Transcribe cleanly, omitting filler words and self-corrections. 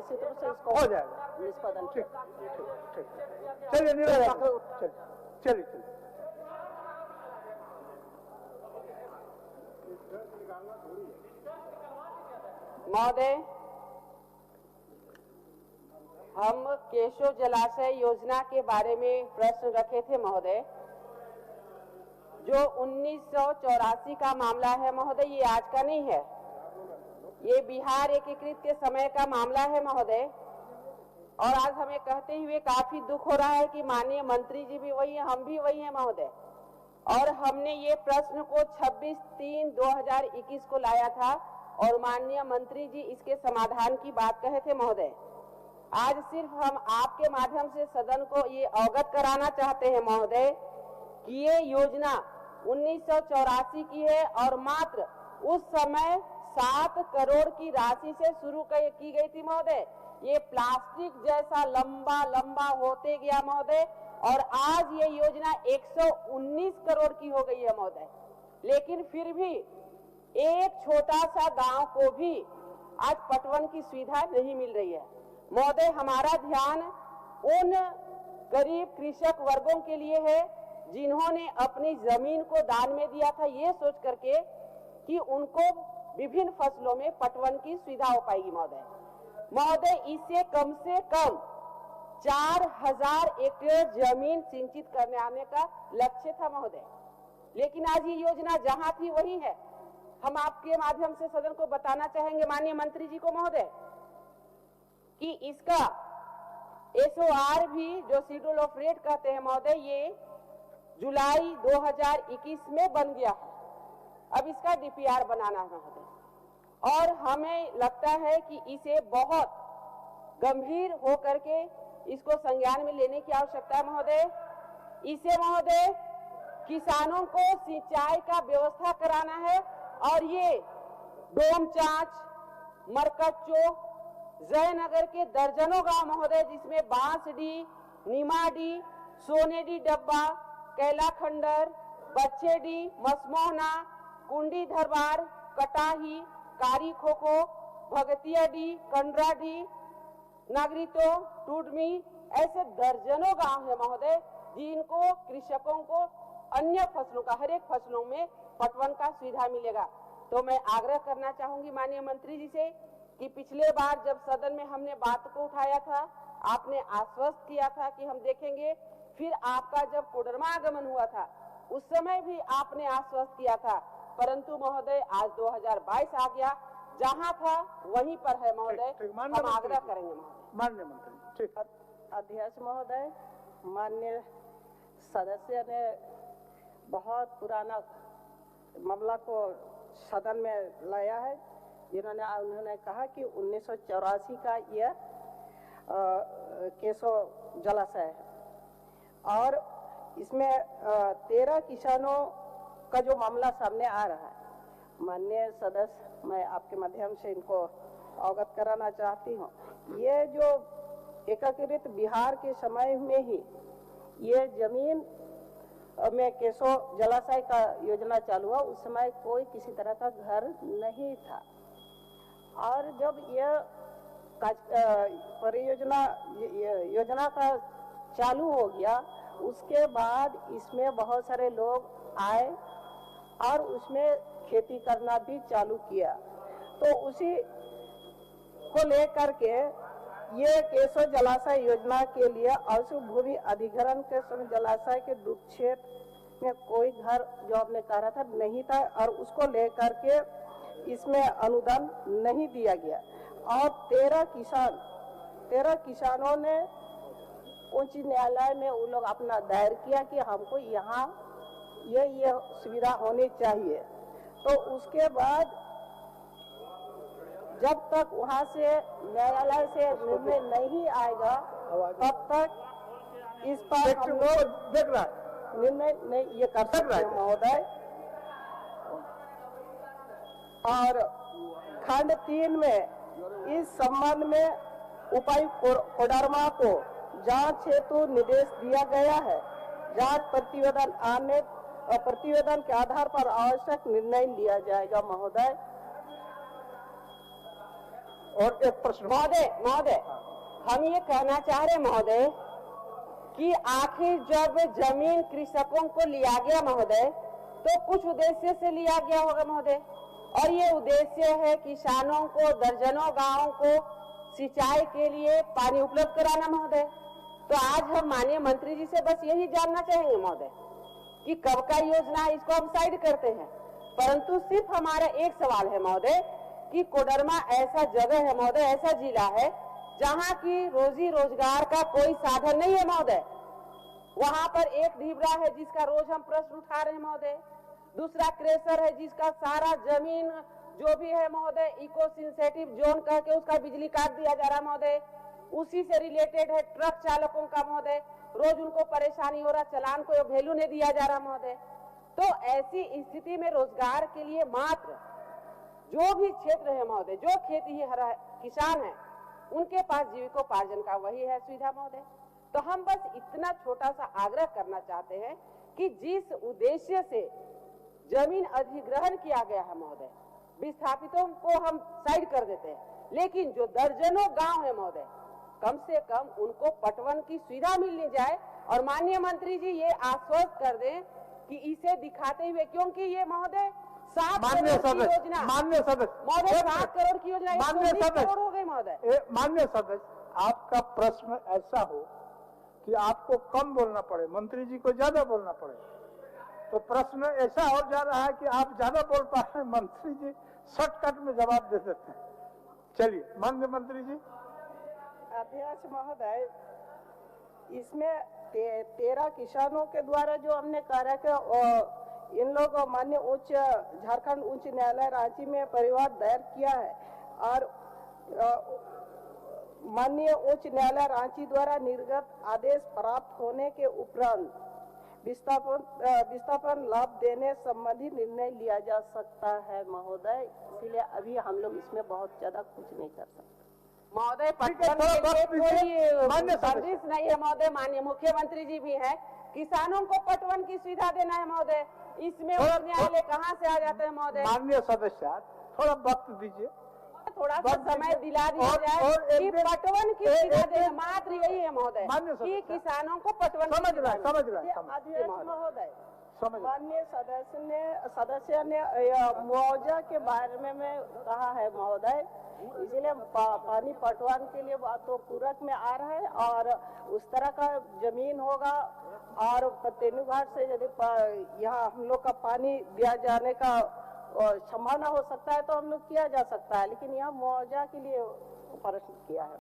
निश्चित रूप से इसको हो जाएगा, निष्पादन ठीक ठीक। चलिए चलिए महोदय, हम केशव जलाशय योजना के बारे में प्रश्न रखे थे महोदय। जो 1984 का मामला है महोदय, ये आज का नहीं है, ये बिहार एकीकृत के समय का मामला है महोदय। और आज हमें कहते हुए काफी दुख हो रहा है कि माननीय मंत्री जी भी वही हैं, हम भी वही हैं महोदय। और हमने ये प्रश्न को 26/3/2021 को लाया था और माननीय मंत्री जी इसके समाधान की बात कहे थे महोदय। आज सिर्फ हम आपके माध्यम से सदन को ये अवगत कराना चाहते हैं महोदय कि ये योजना 1984 की है और मात्र उस समय 7 करोड़ की राशि से शुरू की गई थी महोदय। ये प्लास्टिक जैसा लंबा लंबा होते गया महोदय और आज ये योजना 119 करोड़ की हो गई है महोदय। लेकिन फिर भी एक छोटा सा गांव को भी आज पटवन की सुविधा नहीं मिल रही है महोदय। हमारा ध्यान उन गरीब कृषक वर्गों के लिए है जिन्होंने अपनी जमीन को दान में दिया था, ये सोच करके कि उनको विभिन्न फसलों में पटवन की सुविधा हो पाएगी महोदय। महोदय, इससे कम से कम 4000 एकड़ जमीन सिंचित करने आने का लक्ष्य था महोदय। लेकिन आज ये योजना जहां थी वही है। हम आपके माध्यम से सदन को बताना चाहेंगे माननीय मंत्री जी को महोदय कि इसका SOR भी जो शेड्यूल ऑफ रेट कहते हैं महोदय, ये जुलाई 2021 में बन गया है। अब इसका DPR बनाना है महोदय और hमें लगता है कि इसे बहुत गंभीर होकर के इसको संज्ञान में लेने की आवश्यकता है महोदय। इसे महोदय किसानों को सिंचाई का व्यवस्था कराना है और ये डोमचांच, मरकच्चो, जयनगर के दर्जनों गांव महोदय जिसमें बांसडी, नीमाडी, सोनेडी डब्बा, कैला खंडर, बच्चेडी, मसमोहना, कुंडी धरबार, कटाही, कारी खोखो, भगतियाडी, कंडराडी, नागरितो, टूडमी, ऐसे दर्जनों गांव है महोदय जिनको कृषकों को अन्य फसलों का हर एक फसलों में पटवन का सुविधा मिलेगा। तो मैं आग्रह करना चाहूंगी माननीय मंत्री जी से कि पिछले बार जब सदन में हमने बात को उठाया था, आपने आश्वस्त किया था कि हम देखेंगे। फिर आपका जब कोडरमा आगमन हुआ था उस समय भी आपने आश्वस्त किया था, परंतु महोदय आज 2022 आ गया, जहां था वहीं पर है महोदय। हम आग्रह करेंगे महोदय। माननीय मंत्री। ठीक। अध्यक्ष महोदय, माननीय सदस्य ने बहुत पुराना मामला को सदन में लाया है, उन्होंने कहा कि 1984 का यह केशव जलाशय है और इसमें 13 किसानों का जो मामला सामने आ रहा है। माननीय सदस्य, मैं आपके माध्यम से इनको अवगत कराना चाहती हूँ। ये जो एकीकृत बिहार के समय में ही ये जमीन में केशव जलाशय का योजना चालू हुआ, उस समय कोई किसी तरह का घर नहीं था और जब यह परियोजना योजना का चालू हो गया उसके बाद इसमें बहुत सारे लोग आए और उसमें खेती करना भी चालू किया। तो उसी को लेकर के ये केशव जलाशय योजना के लिए अवश्य भूमि अधिग्रहण के समय जलाशय के डूब क्षेत्र में कोई घर जो आपने कहा था नहीं था और उसको लेकर के इसमें अनुदान नहीं दिया गया और 13 किसानों ने उच्च न्यायालय में वो लोग अपना दायर किया कि हमको यहाँ ये सुविधा होनी चाहिए। तो उसके बाद जब तक वहाँ से न्यायालय से निर्णय नहीं आएगा तब तक इस पर हम लोग निर्णय नहीं ये कर सकते महोदय। और खंड 3 में इस संबंध में उपायुक्त कोडरमा को जांच हेतु निर्देश दिया गया है। जांच प्रतिवेदन के आधार पर आवश्यक निर्णय लिया जाएगा महोदय। और एक प्रश्न। महोदय हम ये कहना चाह रहे महोदय कि आखिर जब जमीन कृषकों को लिया गया महोदय तो कुछ उद्देश्य से लिया गया होगा महोदय, और ये उद्देश्य है किसानों को, दर्जनों गांवों को सिंचाई के लिए पानी उपलब्ध कराना महोदय। तो आज हम माननीय मंत्री जी से बस यही जानना चाहेंगे महोदय कि कब का योजना है, इसको हम साइड करते हैं, परंतु सिर्फ हमारा एक सवाल है महोदय कि कोडरमा ऐसा जगह है महोदय, ऐसा जिला है जहाँ की रोजी रोजगार का कोई साधन नहीं है महोदय। वहाँ पर एक ढिबरा है जिसका रोज हम प्रश्न उठा रहे हैं महोदय, दूसरा क्रेशर है जिसका सारा जमीन जो भी है महोदय इको सेंसिटिव जोन कह के उसका बिजली काट दिया जा रहा महोदय, उसी से रिलेटेड है ट्रक चालकों का महोदय, रोज उनको परेशानी हो रहा, चलान को वैल्यू नहीं दिया जा रहा महोदय। तो ऐसी स्थिति में रोजगार के लिए मात्र जो भी क्षेत्र है महोदय, जो खेती ही हरा किसान है उनके पास जीविकोपार्जन का वही है सुविधा महोदय। तो हम बस इतना छोटा सा आग्रह करना चाहते हैं कि जिस उद्देश्य से जमीन अधिग्रहण किया गया है महोदय, विस्थापितों को हम साइड कर देते हैं, लेकिन जो दर्जनों गांव है महोदय कम से कम उनको पटवन की सुविधा मिलनी जाए। और माननीय मंत्री जी ये आश्वस्त कर दें कि इसे दिखाते हुए, क्योंकि ये महोदय 7 करोड़ की योजना, माननीय सदस्य महोदय 7 करोड़ की योजना 120 करोड़ हो गई महोदय। माननीय सदस्य, आपका प्रश्न ऐसा हो कि आपको कम बोलना पड़े, मंत्री जी को ज्यादा बोलना पड़े, तो प्रश्न ऐसा हो जा रहा है कि आप ज्यादा बोल पा रहे हैं, मंत्री जी शॉर्टकट में जवाब दे देते हैं। चलिए माननीय मंत्री जी। अध्यक्ष महोदय, इसमें 13 किसानों के द्वारा जो हमने कार्य किया, इन लोग माननीय झारखंड उच्च न्यायालय रांची में परिवाद दायर किया है और माननीय उच्च न्यायालय रांची द्वारा निर्गत आदेश प्राप्त होने के उपरांत विस्थापन लाभ देने संबंधी निर्णय लिया जा सकता है महोदय। इसलिए अभी हम लोग इसमें बहुत ज्यादा कुछ नहीं कर सकते महोदय। पटवन के लिए कोई बंदिश नहीं है महोदय, माननीय मुख्यमंत्री जी भी है, किसानों को पटवन की सुविधा देना है महोदय, इसमें उच्च न्यायालय कहाँ से आ जाते हैं महोदय। माननीय सदस्य थोड़ा वक्त दीजिए, थोड़ा सा समय दिला दिया जाए कि पटवन की सुविधा देना, मात्र यही है महोदय कि किसानों को पटवन। समझ रहा है अध्यक्ष महोदय, माननीय सदस्य ने मुआवजा के बारे में कहा है महोदय, इसलिए पानी पटवान के लिए बात तो पूरक में आ रहा है और उस तरह का जमीन होगा और तेनू घाट से यदि यहाँ हम लोग का पानी दिया जाने का संभावना हो सकता है तो हम लोग किया जा सकता है, लेकिन यहाँ मुआवजा के लिए प्रश्न किया है।